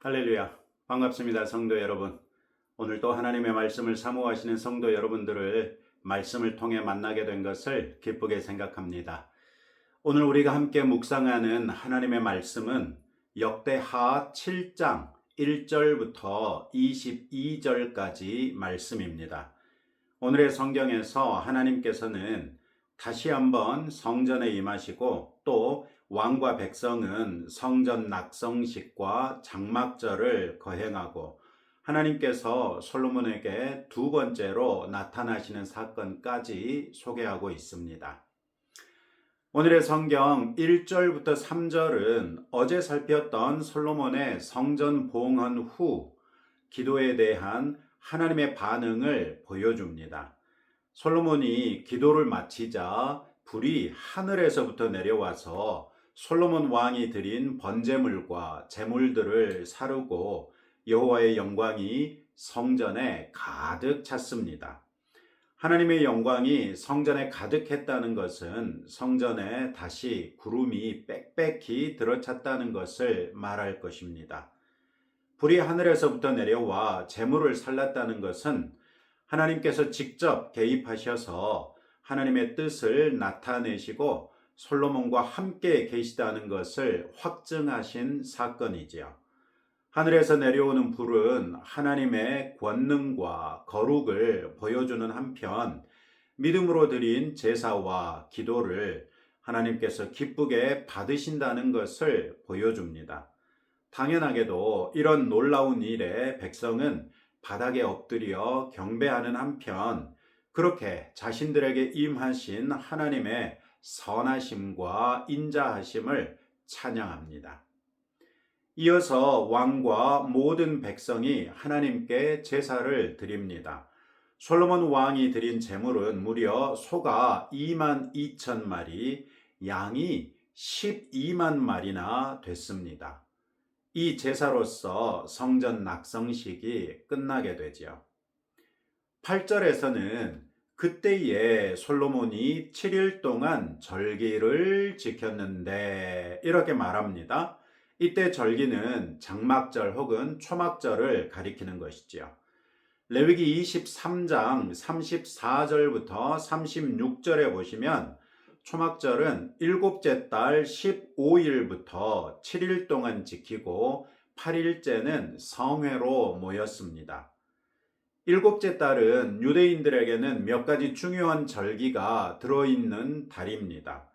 할렐루야. 반갑습니다. 성도 여러분. 오늘도 하나님의 말씀을 사모하시는 성도 여러분들을 말씀을 통해 만나게 된 것을 기쁘게 생각합니다. 오늘 우리가 함께 묵상하는 하나님의 말씀은 역대하 7장 1절부터 22절까지 말씀입니다. 오늘의 성경에서 하나님께서는 다시 한번 성전에 임하시고 또 왕과 백성은 성전 낙성식과 장막절을 거행하고 하나님께서 솔로몬에게 두 번째로 나타나시는 사건까지 소개하고 있습니다. 오늘의 성경 1절부터 3절은 어제 살폈던 솔로몬의 성전 봉헌 후 기도에 대한 하나님의 반응을 보여줍니다. 솔로몬이 기도를 마치자 불이 하늘에서부터 내려와서 솔로몬 왕이 드린 번제물과 제물들을 사르고 여호와의 영광이 성전에 가득 찼습니다. 하나님의 영광이 성전에 가득했다는 것은 성전에 다시 구름이 빽빽히 들어찼다는 것을 말할 것입니다. 불이 하늘에서부터 내려와 제물을 살랐다는 것은 하나님께서 직접 개입하셔서 하나님의 뜻을 나타내시고 솔로몬과 함께 계시다는 것을 확증하신 사건이지요. 하늘에서 내려오는 불은 하나님의 권능과 거룩을 보여주는 한편 믿음으로 드린 제사와 기도를 하나님께서 기쁘게 받으신다는 것을 보여줍니다. 당연하게도 이런 놀라운 일에 백성은 바닥에 엎드려 경배하는 한편 그렇게 자신들에게 임하신 하나님의 선하심과 인자하심을 찬양합니다. 이어서 왕과 모든 백성이 하나님께 제사를 드립니다. 솔로몬 왕이 드린 제물은 무려 소가 2만 2천 마리, 양이 12만 마리나 됐습니다. 이 제사로서 성전 낙성식이 끝나게 되지요. 8절에서는 그때에 솔로몬이 7일 동안 절기를 지켰는데 이렇게 말합니다. 이때 절기는 장막절 혹은 초막절을 가리키는 것이지요. 레위기 23장 34절부터 36절에 보시면 초막절은 일곱째 달 15일부터 7일 동안 지키고 8일째는 성회로 모였습니다. 일곱째 달은 유대인들에게는 몇 가지 중요한 절기가 들어있는 달입니다.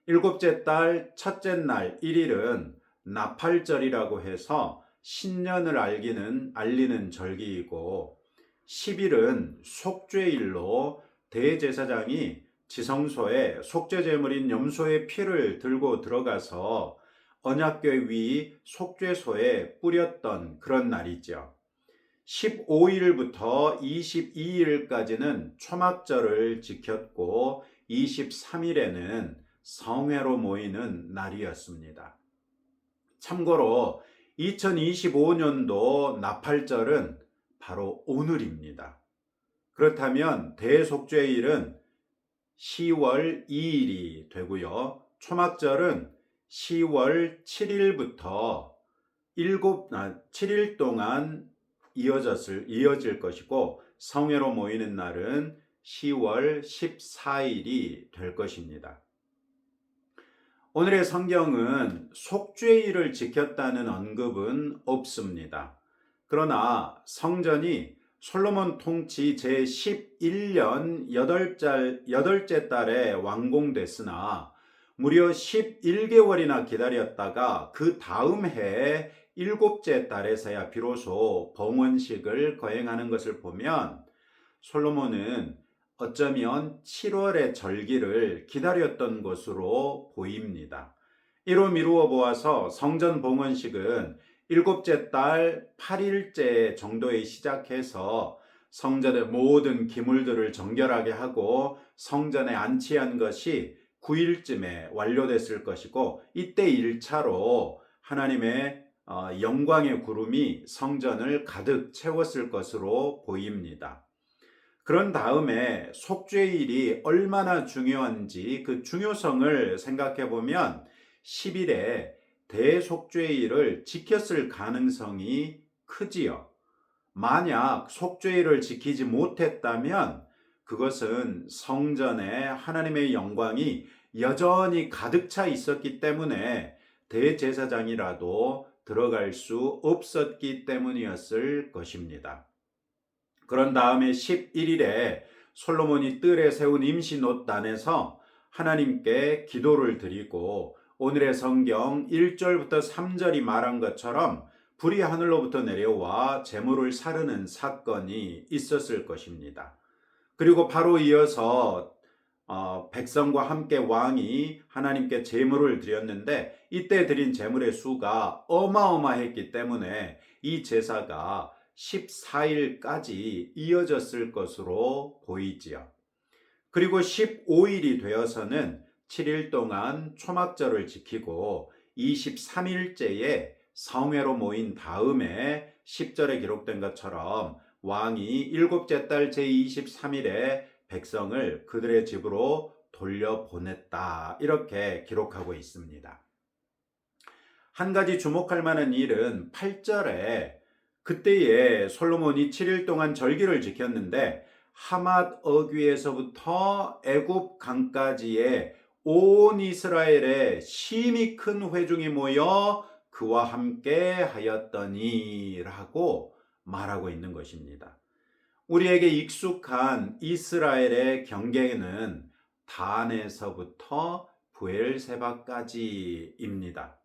일곱째 달 첫째 날 1일은 나팔절이라고 해서 신년을 알리는 절기이고 10일은 속죄일로 대제사장이 지성소에 속죄제물인 염소의 피를 들고 들어가서 언약궤 위 속죄소에 뿌렸던 그런 날이죠. 15일부터 22일까지는 초막절을 지켰고 23일에는 성회로 모이는 날이었습니다. 참고로 2025년도 나팔절은 바로 오늘입니다. 그렇다면 대속죄일은 10월 2일이 되고요. 초막절은 10월 7일부터 7일 동안 이어질 것이고 성회로 모이는 날은 10월 14일이 될 것입니다. 오늘의 성경은 속죄일을 지켰다는 언급은 없습니다. 그러나 성전이 솔로몬 통치 제11년 8째 달에 완공됐으나 무려 11개월이나 기다렸다가 그 다음 해에 7째 달에서야 비로소 봉헌식을 거행하는 것을 보면 솔로몬은 어쩌면 7월의 절기를 기다렸던 것으로 보입니다. 이로 미루어 보아서 성전 봉헌식은 7째 달 8일째 정도에 시작해서 성전의 모든 기물들을 정결하게 하고 성전에 안치한 것이 9일쯤에 완료됐을 것이고 이때 1차로 하나님의 영광의 구름이 성전을 가득 채웠을 것으로 보입니다. 그런 다음에 속죄일이 얼마나 중요한지 그 중요성을 생각해 보면 10일에 대속죄일을 지켰을 가능성이 크지요. 만약 속죄일을 지키지 못했다면 그것은 성전에 하나님의 영광이 여전히 가득 차 있었기 때문에 대제사장이라도 들어갈 수 없었기 때문이었을 것입니다. 그런 다음에 11일에 솔로몬이 뜰에 세운 임시노단에서 하나님께 기도를 드리고 오늘의 성경 1절부터 3절이 말한 것처럼 불이 하늘로부터 내려와 재물을 사르는 사건이 있었을 것입니다. 그리고 바로 이어서 백성과 함께 왕이 하나님께 제물을 드렸는데 이때 드린 제물의 수가 어마어마했기 때문에 이 제사가 14일까지 이어졌을 것으로 보이지요. 그리고 15일이 되어서는 7일 동안 초막절을 지키고 23일째에 성회로 모인 다음에 10절에 기록된 것처럼 왕이 일곱째 달 제23일에 백성을 그들의 집으로 돌려보냈다. 이렇게 기록하고 있습니다. 한 가지 주목할 만한 일은 8절에 그때에 솔로몬이 7일 동안 절기를 지켰는데 하맛 어귀에서부터 애굽 강까지의 온 이스라엘에 심히 큰 회중이 모여 그와 함께 하였더니 라고 말하고 있는 것입니다. 우리에게 익숙한 이스라엘의 경계는 단에서부터 브엘세바까지입니다.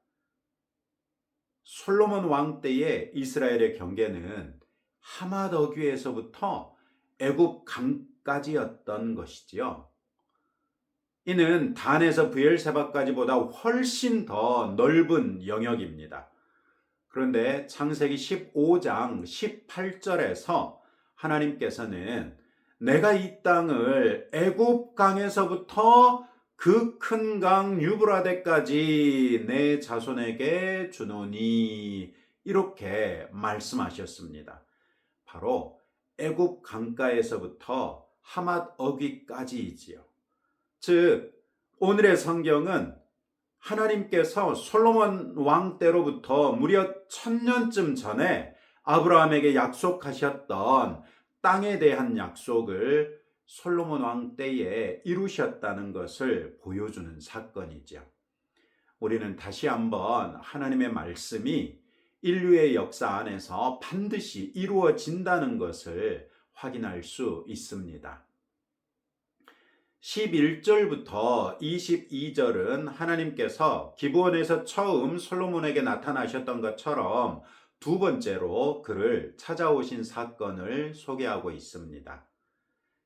솔로몬 왕 때의 이스라엘의 경계는 하맛 어귀에서부터 애굽 강까지였던 것이지요. 이는 단에서 브엘세바까지보다 훨씬 더 넓은 영역입니다. 그런데 창세기 15장 18절에서 하나님께서는 내가 이 땅을 애굽 강에서부터 그 큰 강 유브라데까지 내 자손에게 주노니 이렇게 말씀하셨습니다. 바로 애굽 강가에서부터 하맛 어귀까지이지요. 즉 오늘의 성경은 하나님께서 솔로몬 왕 때로부터 무려 1000년쯤 전에 아브라함에게 약속하셨던 땅에 대한 약속을 솔로몬 왕 때에 이루셨다는 것을 보여주는 사건이죠. 우리는 다시 한번 하나님의 말씀이 인류의 역사 안에서 반드시 이루어진다는 것을 확인할 수 있습니다. 11절부터 22절은 하나님께서 기브온에서 처음 솔로몬에게 나타나셨던 것처럼 두 번째로 그를 찾아오신 사건을 소개하고 있습니다.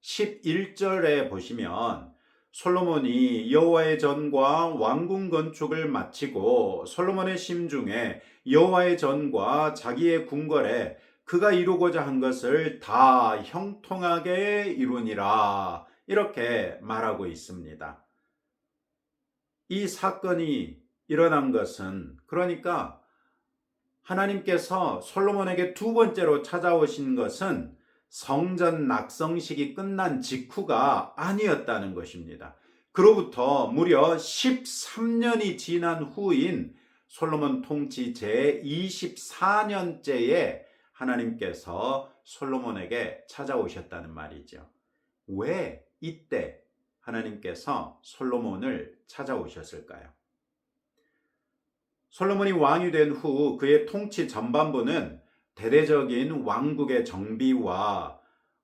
11절에 보시면 솔로몬이 여호와의 전과 왕궁 건축을 마치고 솔로몬의 심중에 여호와의 전과 자기의 궁궐에 그가 이루고자 한 것을 다 형통하게 이루니라 이렇게 말하고 있습니다. 이 사건이 일어난 것은 그러니까 하나님께서 솔로몬에게 두 번째로 찾아오신 것은 성전 낙성식이 끝난 직후가 아니었다는 것입니다. 그로부터 무려 13년이 지난 후인 솔로몬 통치 제24년째에 하나님께서 솔로몬에게 찾아오셨다는 말이죠. 왜 이때 하나님께서 솔로몬을 찾아오셨을까요? 솔로몬이 왕이 된 후 그의 통치 전반부는 대대적인 왕국의 정비와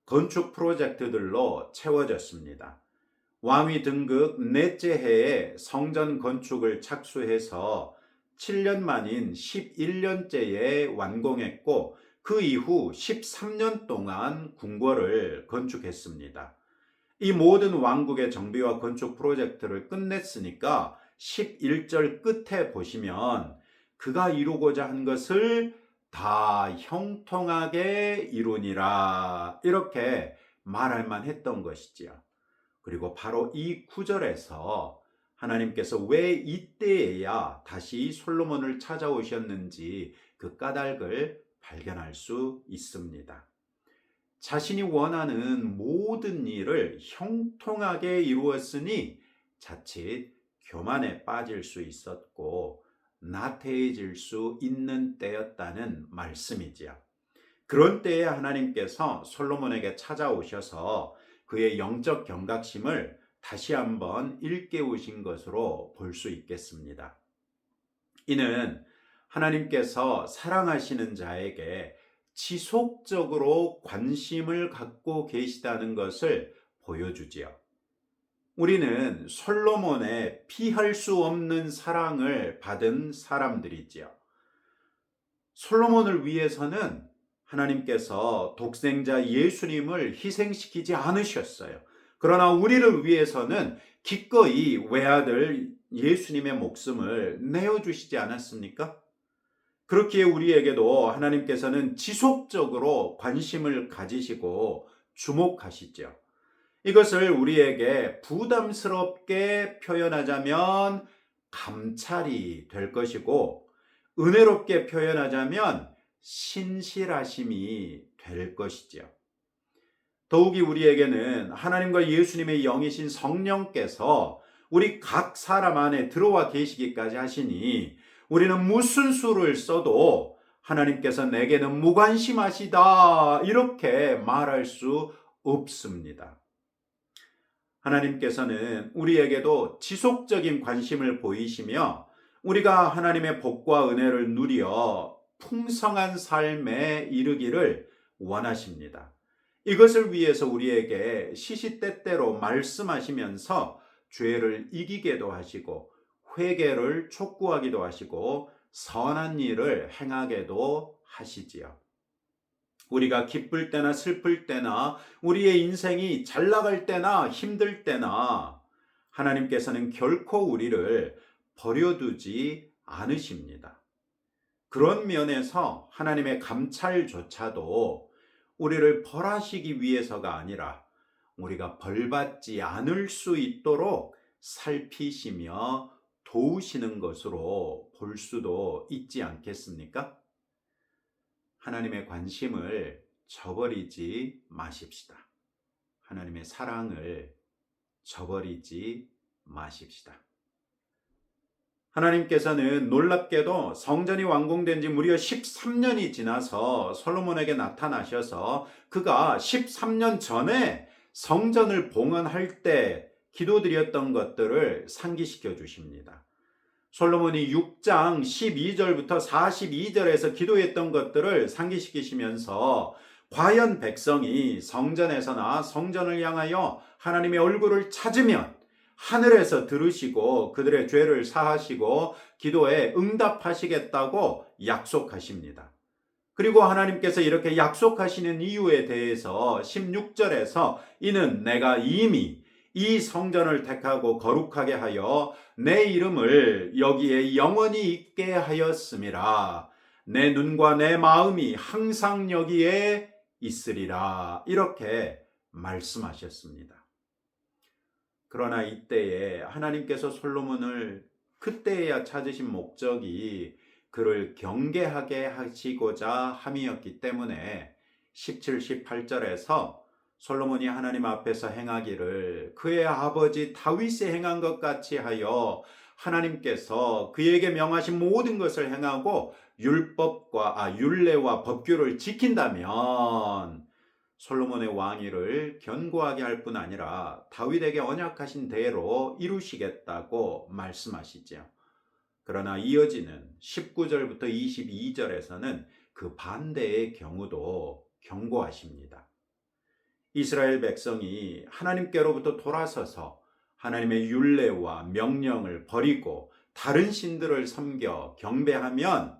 건축 프로젝트들로 채워졌습니다. 왕위 등극 넷째 해에 성전 건축을 착수해서 7년 만인 11년째에 완공했고 그 이후 13년 동안 궁궐을 건축했습니다. 이 모든 왕국의 정비와 건축 프로젝트를 끝냈으니까 11절 끝에 보시면 그가 이루고자 한 것을 다 형통하게 이루니라 이렇게 말할 만했던 것이지요. 그리고 바로 이 구절에서 하나님께서 왜 이때에야 다시 솔로몬을 찾아오셨는지 그 까닭을 발견할 수 있습니다. 자신이 원하는 모든 일을 형통하게 이루었으니 자칫 교만에 빠질 수 있었고 나태해질 수 있는 때였다는 말씀이지요. 그런 때에 하나님께서 솔로몬에게 찾아오셔서 그의 영적 경각심을 다시 한번 일깨우신 것으로 볼 수 있겠습니다. 이는 하나님께서 사랑하시는 자에게 지속적으로 관심을 갖고 계시다는 것을 보여주지요. 우리는 솔로몬의 피할 수 없는 사랑을 받은 사람들이지요. 솔로몬을 위해서는 하나님께서 독생자 예수님을 희생시키지 않으셨어요. 그러나 우리를 위해서는 기꺼이 외아들 예수님의 목숨을 내어주시지 않았습니까? 그렇기에 우리에게도 하나님께서는 지속적으로 관심을 가지시고 주목하시죠. 이것을 우리에게 부담스럽게 표현하자면 감찰이 될 것이고, 은혜롭게 표현하자면 신실하심이 될 것이죠. 더욱이 우리에게는 하나님과 예수님의 영이신 성령께서 우리 각 사람 안에 들어와 계시기까지 하시니, 우리는 무슨 수를 써도 하나님께서 내게는 무관심하시다 이렇게 말할 수 없습니다. 하나님께서는 우리에게도 지속적인 관심을 보이시며 우리가 하나님의 복과 은혜를 누려 풍성한 삶에 이르기를 원하십니다. 이것을 위해서 우리에게 시시때때로 말씀하시면서 죄를 이기게도 하시고 회개를 촉구하기도 하시고 선한 일을 행하게도 하시지요. 우리가 기쁠 때나 슬플 때나 우리의 인생이 잘 나갈 때나 힘들 때나 하나님께서는 결코 우리를 버려두지 않으십니다. 그런 면에서 하나님의 감찰조차도 우리를 벌하시기 위해서가 아니라 우리가 벌받지 않을 수 있도록 살피시며 도우시는 것으로 볼 수도 있지 않겠습니까? 하나님의 관심을 저버리지 마십시다. 하나님의 사랑을 저버리지 마십시다. 하나님께서는 놀랍게도 성전이 완공된 지 무려 13년이 지나서 솔로몬에게 나타나셔서 그가 13년 전에 성전을 봉헌할 때 기도드렸던 것들을 상기시켜 주십니다. 솔로몬이 6장 12절부터 42절에서 기도했던 것들을 상기시키시면서 과연 백성이 성전에서나 성전을 향하여 하나님의 얼굴을 찾으면 하늘에서 들으시고 그들의 죄를 사하시고 기도에 응답하시겠다고 약속하십니다. 그리고 하나님께서 이렇게 약속하시는 이유에 대해서 16절에서 이는 내가 이미 이 성전을 택하고 거룩하게 하여 내 이름을 여기에 영원히 있게 하였음이라. 내 눈과 내 마음이 항상 여기에 있으리라. 이렇게 말씀하셨습니다. 그러나 이때에 하나님께서 솔로몬을 그때야 찾으신 목적이 그를 경계하게 하시고자 함이었기 때문에 17, 18절에서 솔로몬이 하나님 앞에서 행하기를 그의 아버지 다윗이 행한 것 같이 하여 하나님께서 그에게 명하신 모든 것을 행하고 율례와 법규를 지킨다면 솔로몬의 왕위를 견고하게 할 뿐 아니라 다윗에게 언약하신 대로 이루시겠다고 말씀하시죠. 그러나 이어지는 19절부터 22절에서는 그 반대의 경우도 경고하십니다. 이스라엘 백성이 하나님께로부터 돌아서서 하나님의 율례와 명령을 버리고 다른 신들을 섬겨 경배하면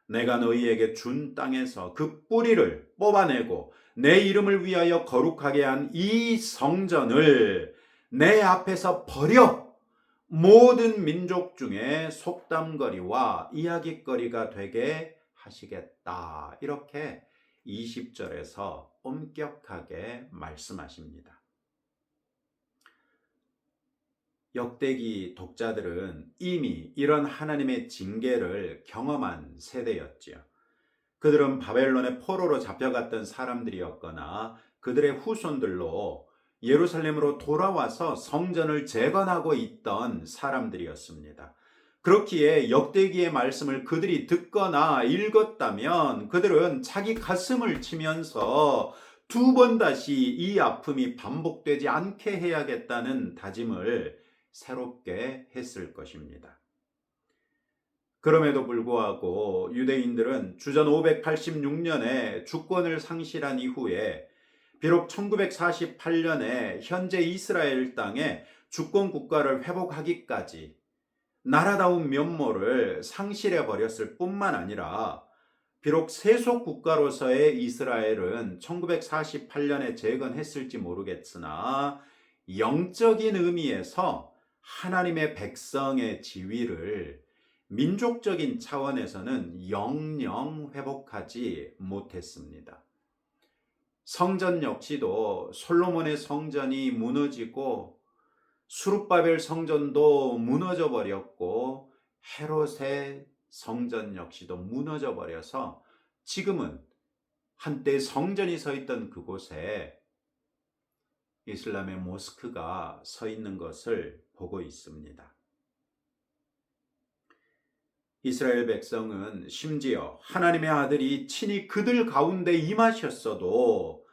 내가 너희에게 준 땅에서 그 뿌리를 뽑아내고 내 이름을 위하여 거룩하게 한 이 성전을 내 앞에서 버려 모든 민족 중에 속담거리와 이야깃거리가 되게 하시겠다. 이렇게 20절에서 엄격하게 말씀하십니다. 역대기 독자들은 이미 이런 하나님의 징계를 경험한 세대였지요. 그들은 바벨론의 포로로 잡혀갔던 사람들이었거나 그들의 후손들로 예루살렘으로 돌아와서 성전을 재건하고 있던 사람들이었습니다. 그렇기에 역대기의 말씀을 그들이 듣거나 읽었다면 그들은 자기 가슴을 치면서 두 번 다시 이 아픔이 반복되지 않게 해야겠다는 다짐을 새롭게 했을 것입니다. 그럼에도 불구하고 유대인들은 주전 586년에 주권을 상실한 이후에 비록 1948년에 현재 이스라엘 땅에 주권 국가를 회복하기까지 나라다운 면모를 상실해 버렸을 뿐만 아니라 비록 세속 국가로서의 이스라엘은 1948년에 재건했을지 모르겠으나 영적인 의미에서 하나님의 백성의 지위를 민족적인 차원에서는 영영 회복하지 못했습니다. 성전 역시도 솔로몬의 성전이 무너지고 수룹바벨 성전도 무너져 버렸고 헤롯의 성전 역시도 무너져 버려서 지금은 한때 성전이 서 있던 그곳에 이슬람의 모스크가 서 있는 것을 보고 있습니다. 이스라엘 백성은 심지어 하나님의 아들이 친히 그들 가운데 임하셨어도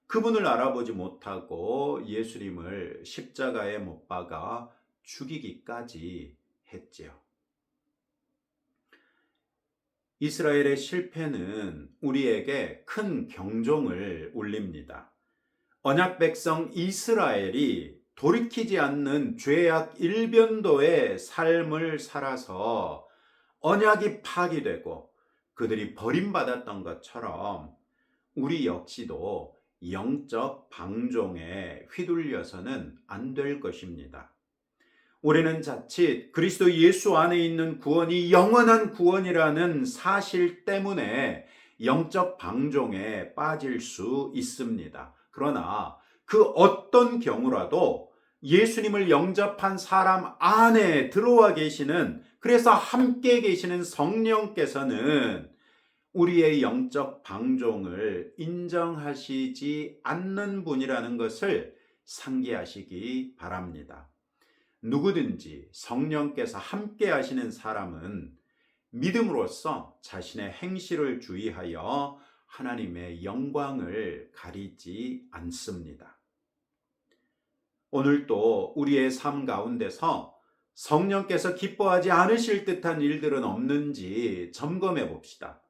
그분을 알아보지 못하고 예수님을 십자가에 못 박아 죽이기까지 했지요. 이스라엘의 실패는 우리에게 큰 경종을 울립니다. 언약 백성 이스라엘이 돌이키지 않는 죄악 일변도의 삶을 살아서 언약이 파기되고 그들이 버림받았던 것처럼 우리 역시도 영적 방종에 휘둘려서는 안 될 것입니다. 우리는 자칫 그리스도 예수 안에 있는 구원이 영원한 구원이라는 사실 때문에 영적 방종에 빠질 수 있습니다. 그러나 그 어떤 경우라도 예수님을 영접한 사람 안에 들어와 계시는, 그래서 함께 계시는 성령께서는 우리의 영적 방종을 인정하시지 않는 분이라는 것을 상기하시기 바랍니다. 누구든지 성령께서 함께 하시는 사람은 믿음으로써 자신의 행실을 주의하여 하나님의 영광을 가리지 않습니다. 오늘도 우리의 삶 가운데서 성령께서 기뻐하지 않으실 듯한 일들은 없는지 점검해 봅시다.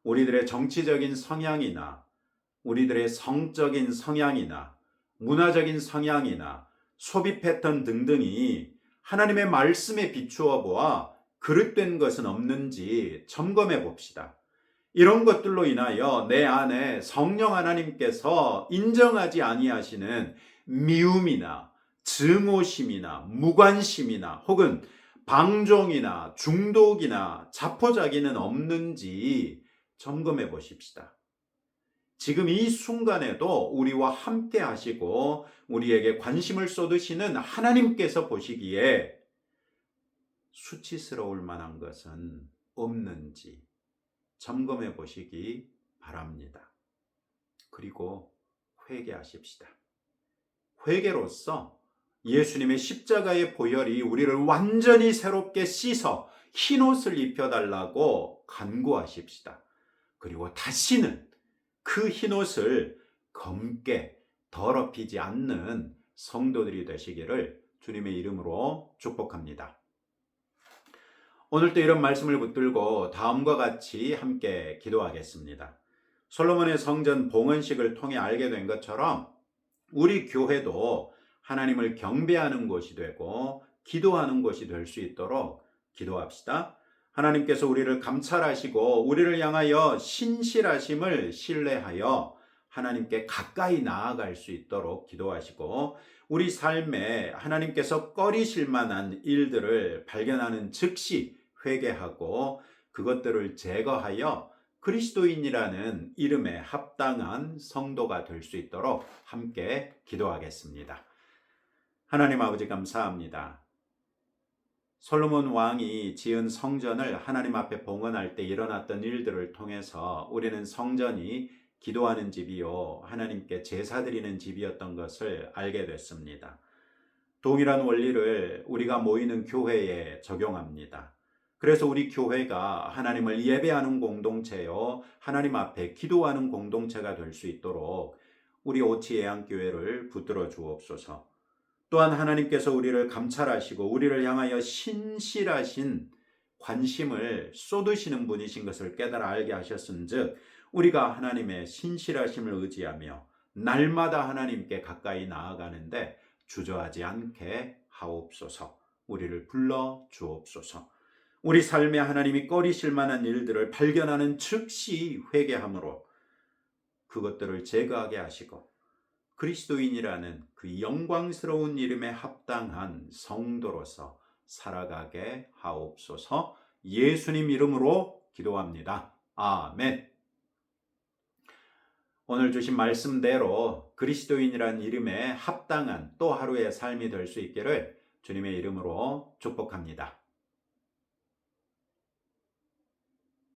우리들의 정치적인 성향이나 우리들의 성적인 성향이나 문화적인 성향이나 소비 패턴 등등이 하나님의 말씀에 비추어 보아 그릇된 것은 없는지 점검해 봅시다. 이런 것들로 인하여 내 안에 성령 하나님께서 인정하지 아니하시는 미움이나 증오심이나 무관심이나 혹은 방종이나 중독이나 자포자기는 없는지 점검해 보십시다. 지금 이 순간에도 우리와 함께 하시고 우리에게 관심을 쏟으시는 하나님께서 보시기에 수치스러울 만한 것은 없는지 점검해 보시기 바랍니다. 그리고 회개하십시다. 회개로서 예수님의 십자가의 보혈이 우리를 완전히 새롭게 씻어 흰옷을 입혀달라고 간구하십시다. 그리고 다시는 그 흰옷을 검게 더럽히지 않는 성도들이 되시기를 주님의 이름으로 축복합니다. 오늘도 이런 말씀을 붙들고 다음과 같이 함께 기도하겠습니다. 솔로몬의 성전 봉헌식을 통해 알게 된 것처럼 우리 교회도 하나님을 경배하는 곳이 되고 기도하는 곳이 될 수 있도록 기도합시다. 하나님께서 우리를 감찰하시고 우리를 향하여 신실하심을 신뢰하여 하나님께 가까이 나아갈 수 있도록 기도하시고 우리 삶에 하나님께서 꺼리실 만한 일들을 발견하는 즉시 회개하고 그것들을 제거하여 그리스도인이라는 이름에 합당한 성도가 될 수 있도록 함께 기도하겠습니다. 하나님 아버지 감사합니다. 솔로몬 왕이 지은 성전을 하나님 앞에 봉헌할 때 일어났던 일들을 통해서 우리는 성전이 기도하는 집이요 하나님께 제사 드리는 집이었던 것을 알게 됐습니다. 동일한 원리를 우리가 모이는 교회에 적용합니다. 그래서 우리 교회가 하나님을 예배하는 공동체요, 하나님 앞에 기도하는 공동체가 될 수 있도록 우리 오치 예양교회를 붙들어 주옵소서. 또한 하나님께서 우리를 감찰하시고 우리를 향하여 신실하신 관심을 쏟으시는 분이신 것을 깨달아 알게 하셨은즉 우리가 하나님의 신실하심을 의지하며 날마다 하나님께 가까이 나아가는데 주저하지 않게 하옵소서. 우리를 불러 주옵소서. 우리 삶에 하나님이 꺼리실 만한 일들을 발견하는 즉시 회개함으로 그것들을 제거하게 하시고 그리스도인이라는 그 영광스러운 이름에 합당한 성도로서 살아가게 하옵소서. 예수님 이름으로 기도합니다. 아멘. 오늘 주신 말씀대로 그리스도인이란 이름에 합당한 또 하루의 삶이 될 수 있기를 주님의 이름으로 축복합니다.